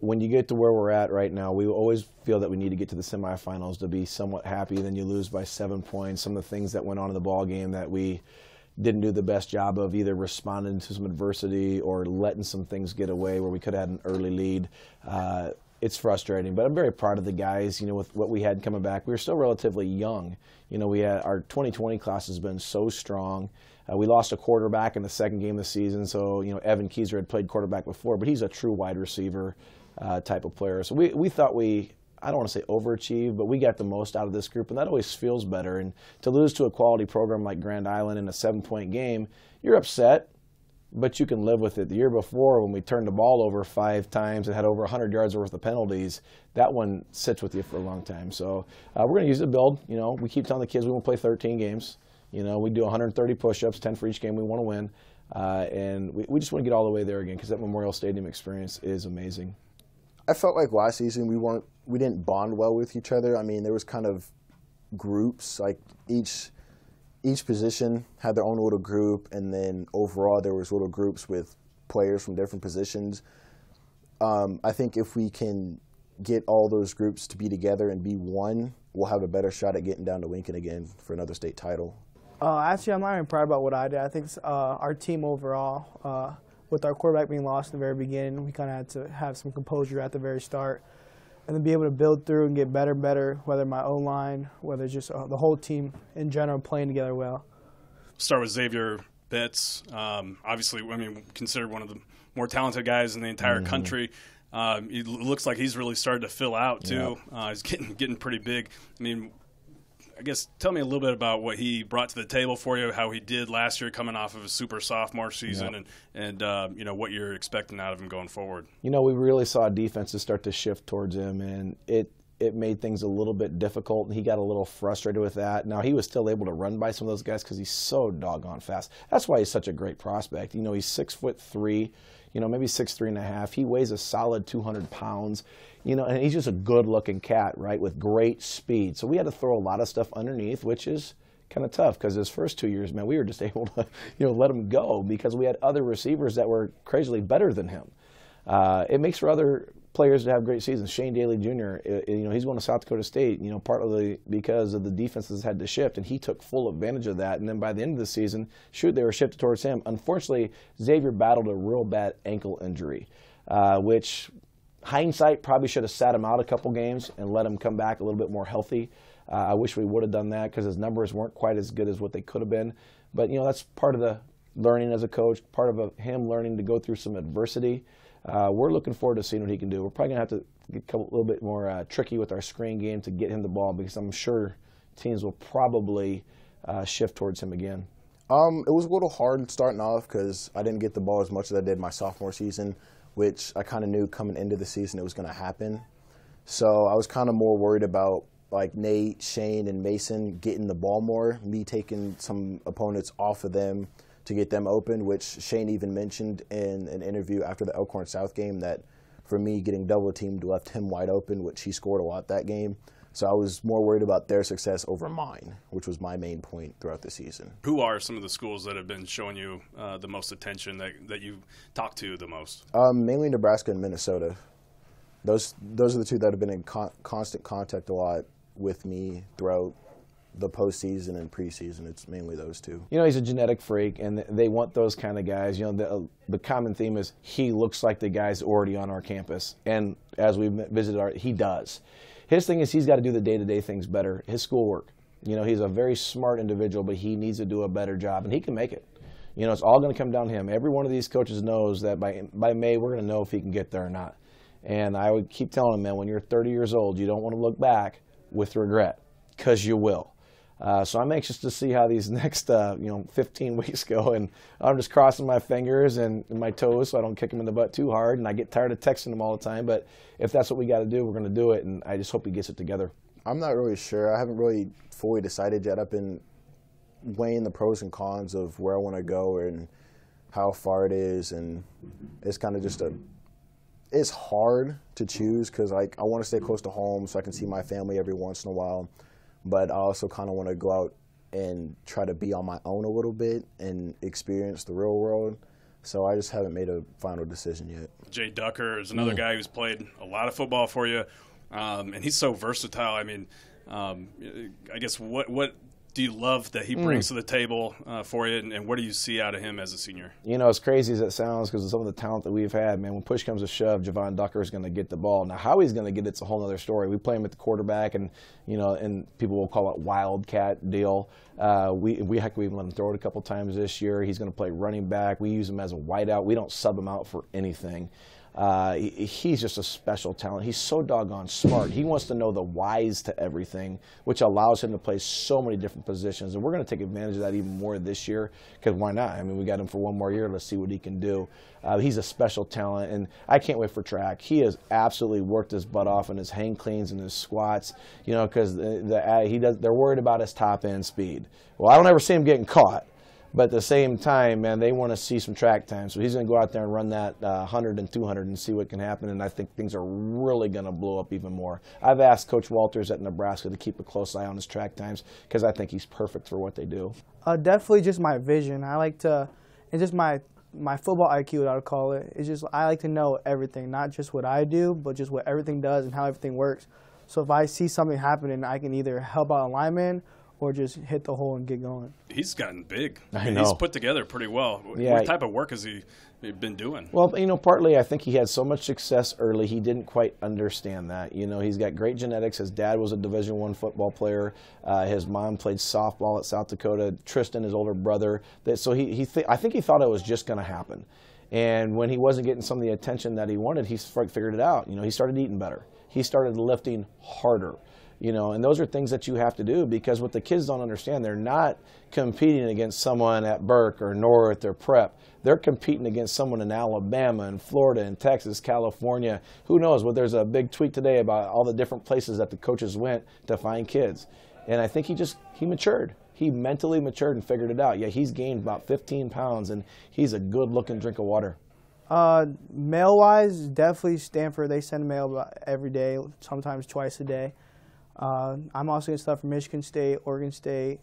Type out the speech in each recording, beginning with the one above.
When you get to where we're at right now, we always feel that we need to get to the semifinals to be somewhat happy. Then you lose by 7 points. Some of the things that went on in the ball game that we didn't do the best job of either responding to some adversity or letting some things get away where we could have had an early lead. It's frustrating, but I'm very proud of the guys, with what we had coming back. We were still relatively young. We had our 2020 class has been so strong. We lost a quarterback in the second game of the season, so, Evan Kieser had played quarterback before, but he's a true wide receiver type of player. So we thought I don't want to say overachieved, but we got the most out of this group, and that always feels better. And to lose to a quality program like Grand Island in a 7-point game, you're upset, but you can live with it. The year before, when we turned the ball over 5 times and had over 100 yards worth of penalties, that one sits with you for a long time. So we're going to use it to build. We keep telling the kids we want to play 13 games. We do 130 push-ups, 10 for each game we want to win. And we just want to get all the way there again because that Memorial Stadium experience is amazing. I felt like last season we didn't bond well with each other. I mean, there was kind of groups, like each position had their own little group, and then overall there was little groups with players from different positions. I think if we can get all those groups to be together and be one, we'll have a better shot at getting down to Lincoln again for another state title. Actually, I'm not even proud about what I did. I think our team overall, with our quarterback being lost in the very beginning, we kind of had to have some composure at the very start and then be able to build through and get better and better, whether my O-line, whether just the whole team in general playing together well. Start with Xavier Betts. Obviously, considered one of the more talented guys in the entire country. It looks like he's really started to fill out, too. Yeah. He's getting pretty big. I guess tell me a little bit about what he brought to the table for you, how he did last year coming off of a super sophomore season, and what you're expecting out of him going forward. We really saw defenses start to shift towards him, and it made things a little bit difficult, and he got a little frustrated with that. Now, he was still able to run by some of those guys because he's so doggone fast. That's why he's such a great prospect. He's 6'3", maybe 6'3.5". He weighs a solid 200 pounds. And he's just a good-looking cat, right, with great speed. So we had to throw a lot of stuff underneath, which is kind of tough because his first 2 years, man, we were just able to, let him go because we had other receivers that were crazily better than him. It makes for other players to have great seasons. Shane Daly Jr., he's going to South Dakota State, partly because of the defenses had to shift, and he took full advantage of that. And then by the end of the season, they were shifted towards him. Unfortunately, Xavier battled a real bad ankle injury, which hindsight probably should have sat him out a couple games and let him come back a little bit more healthy. I wish we would have done that because his numbers weren't quite as good as what they could have been. But, that's part of the learning as a coach, part of him learning to go through some adversity. We're looking forward to seeing what he can do. We're probably going to have to get a little bit more tricky with our screen game to get him the ball because I'm sure teams will probably shift towards him again. It was a little hard starting off because I didn't get the ball as much as I did my sophomore season, which I kind of knew coming into the season it was going to happen. So I was kind of more worried about like Nate, Shane, and Mason getting the ball more, me taking some opponents off of them to get them open, which Shane even mentioned in an interview after the Elkhorn South game that for me getting double teamed left him wide open, which he scored a lot that game. So I was more worried about their success over mine, which was my main point throughout the season. Who are some of the schools that have been showing you the most attention that you talk to the most? Mainly Nebraska and Minnesota. Those are the two that have been in constant contact a lot with me throughout the postseason and preseason. It's mainly those two. He's a genetic freak, and they want those kind of guys. The common theme is he looks like the guy's already on our campus, and as we visited, he does. His thing is he's got to do the day-to-day things better, his schoolwork. He's a very smart individual, but he needs to do a better job, and he can make it. It's all going to come down to him. Every one of these coaches knows that by May we're going to know if he can get there or not. And I would keep telling him, man, when you're 30 years old, you don't want to look back with regret because you will. So I'm anxious to see how these next 15 weeks go, and I'm just crossing my fingers and my toes so I don't kick him in the butt too hard, and I get tired of texting him all the time. But if that's what we got to do, we're going to do it, and I just hope he gets it together. I'm not really sure. I haven't really fully decided yet. I've been weighing the pros and cons of where I want to go and how far it is, and it's kind of just it's hard to choose because I want to stay close to home so I can see my family every once in a while. But I also kind of want to go out and try to be on my own a little bit and experience the real world. So I just haven't made a final decision yet. Jay Ducker is another guy who's played a lot of football for you, and he's so versatile. I mean, I guess what do you love that he brings to the table for you, and what do you see out of him as a senior? You know, as crazy as it sounds, because of some of the talent that we've had, man, when push comes to shove, Jevyon Ducker is going to get the ball. Now, how he's going to get it's a whole other story. We play him at the quarterback, and, you know, and people will call it wildcat deal. We even let him throw it a couple times this year. He's going to play running back. We use him as a wideout. We don't sub him out for anything. He's just a special talent. He's so doggone smart. He wants to know the whys to everything, which allows him to play so many different positions. And we're going to take advantage of that even more this year, because why not? I mean, we got him for one more year. Let's see what he can do. He's a special talent, and I can't wait for track. He has absolutely worked his butt off in his hang cleans and his squats, you know, because they're worried about his top end speed. Well, I don't ever see him getting caught. But at the same time, man, they want to see some track time. So he's going to go out there and run that 100 and 200 and see what can happen. And I think things are really going to blow up even more. I've asked Coach Walters at Nebraska to keep a close eye on his track times, because I think he's perfect for what they do. Definitely just my vision. I like to, and just my football IQ, what I would call it. It's just I like to know everything, not just what I do, but just what everything does and how everything works. So if I see something happening, I can either help out a lineman or just hit the hole and get going. He's gotten big. I know. He's put together pretty well. Yeah. What type of work has he been doing? Well, you know, partly I think he had so much success early, he didn't quite understand that. You know, he's got great genetics. His dad was a Division I football player. His mom played softball at South Dakota. Tristan, his older brother. So I think he thought it was just going to happen. And when he wasn't getting some of the attention that he wanted, he figured it out. You know, he started eating better. He started lifting harder. You know, and those are things that you have to do, because what the kids don't understand, they're not competing against someone at Burke or North or Prep. They're competing against someone in Alabama and Florida and Texas, California. Who knows? Well, there's a big tweet today about all the different places that the coaches went to find kids. And I think he matured. He mentally matured and figured it out. Yeah, he's gained about 15 pounds, and he's a good-looking drink of water. Mail-wise, definitely Stanford. They send mail about every day, sometimes twice a day. I'm also getting stuff from Michigan State, Oregon State,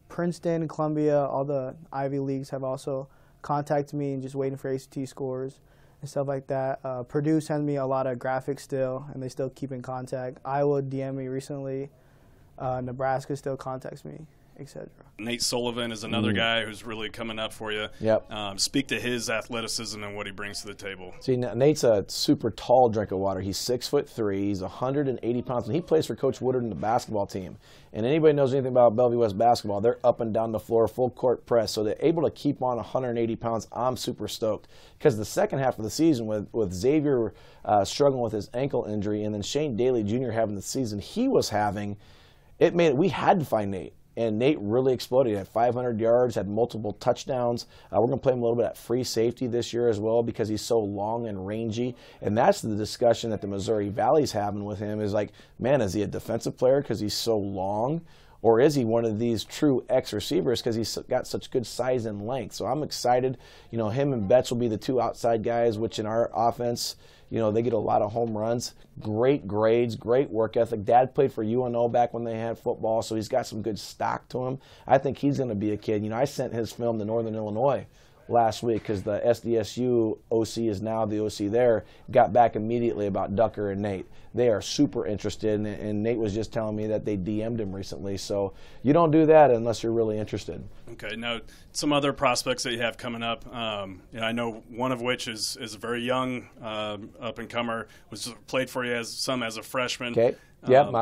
Princeton, Columbia. All the Ivy Leagues have also contacted me and just waiting for ACT scores and stuff like that. Purdue sends me a lot of graphics still, and they still keep in contact. Iowa DM'd me recently. Nebraska still contacts me, etc. Nate Sullivan is another guy who's really coming up for you. Yep. Speak to his athleticism and what he brings to the table. See, Nate's a super tall drink of water. He's 6'3". He's 180 pounds, and he plays for Coach Woodard in the basketball team. And anybody knows anything about Bellevue West basketball, they're up and down the floor, full court press. So they're able to keep on 180 pounds. I'm super stoked, because the second half of the season with Xavier struggling with his ankle injury, and then Shane Daly Jr. having the season he was having, we had to find Nate. And Nate really exploded. He had 500 yards, had multiple touchdowns. We're going to play him a little bit at free safety this year as well, because he's so long and rangy. And that's the discussion that the Missouri Valley's having with him, is like, man, is he a defensive player because he's so long? Or is he one of these true X receivers because he's got such good size and length? So I'm excited. You know, him and Betts will be the two outside guys, which in our offense, you know, they get a lot of home runs, great grades, great work ethic. Dad played for UNO back when they had football, so he's got some good stock to him. I think he's going to be a kid. You know, I sent his film to Northern Illinois last week, because the SDSU OC is now the OC there, got back immediately about Ducker and Nate. They are super interested, and Nate was just telling me that they DM'd him recently. So you don't do that unless you're really interested. Okay, now some other prospects that you have coming up. I know one of which is a very young up-and-comer, played for you as a freshman. Okay. Yep,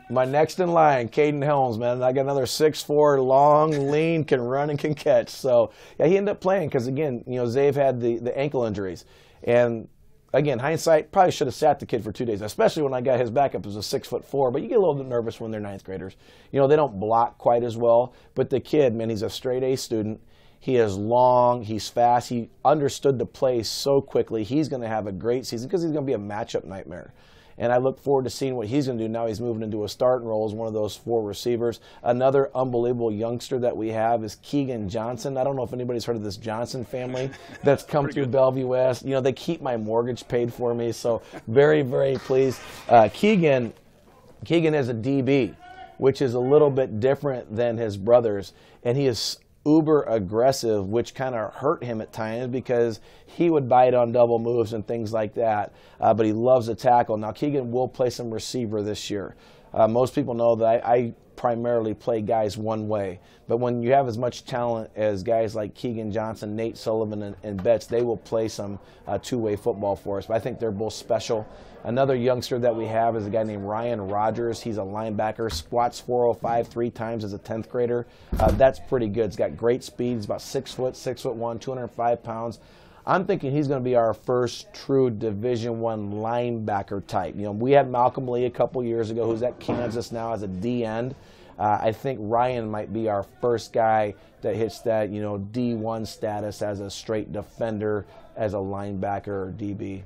my next in line, Caden Helms, man. I got another 6'4", long, lean, can run and can catch. So yeah, he ended up playing because, again, you know, Xavier had the ankle injuries, and again, hindsight, probably should have sat the kid for 2 days, especially when I got his backup as a 6'4". But you get a little bit nervous when they're ninth graders. You know, they don't block quite as well. But the kid, man, he's a straight A student. He is long. He's fast. He understood the play so quickly. He's going to have a great season because he's going to be a matchup nightmare. And I look forward to seeing what he's going to do now. He's moving into a starting role as one of those 4 receivers. Another unbelievable youngster that we have is Keegan Johnson. I don't know if anybody's heard of this Johnson family that's come through Bellevue West. You know, they keep my mortgage paid for me, so very, very pleased. Keegan is a DB, which is a little bit different than his brothers, and he is uber aggressive, which kind of hurt him at times because he would bite on double moves and things like that. But he loves to tackle. Now, Keegan will play some receiver this year. Most people know that I primarily play guys one way. But when you have as much talent as guys like Keegan Johnson, Nate Sullivan, and Betts, they will play some two-way football for us. But I think they're both special. Another youngster that we have is a guy named Ryan Rogers. He's a linebacker, squats 405 3 times as a 10th grader. That's pretty good. He's got great speed. He's about 6 foot, 6'1", 205 pounds. I'm thinking he's going to be our first true Division I linebacker type. You know, we had Malcolm Lee a couple years ago, who's at Kansas now as a D end. I think Ryan might be our first guy that hits that, you know, D1 status as a straight defender, as a linebacker or DB.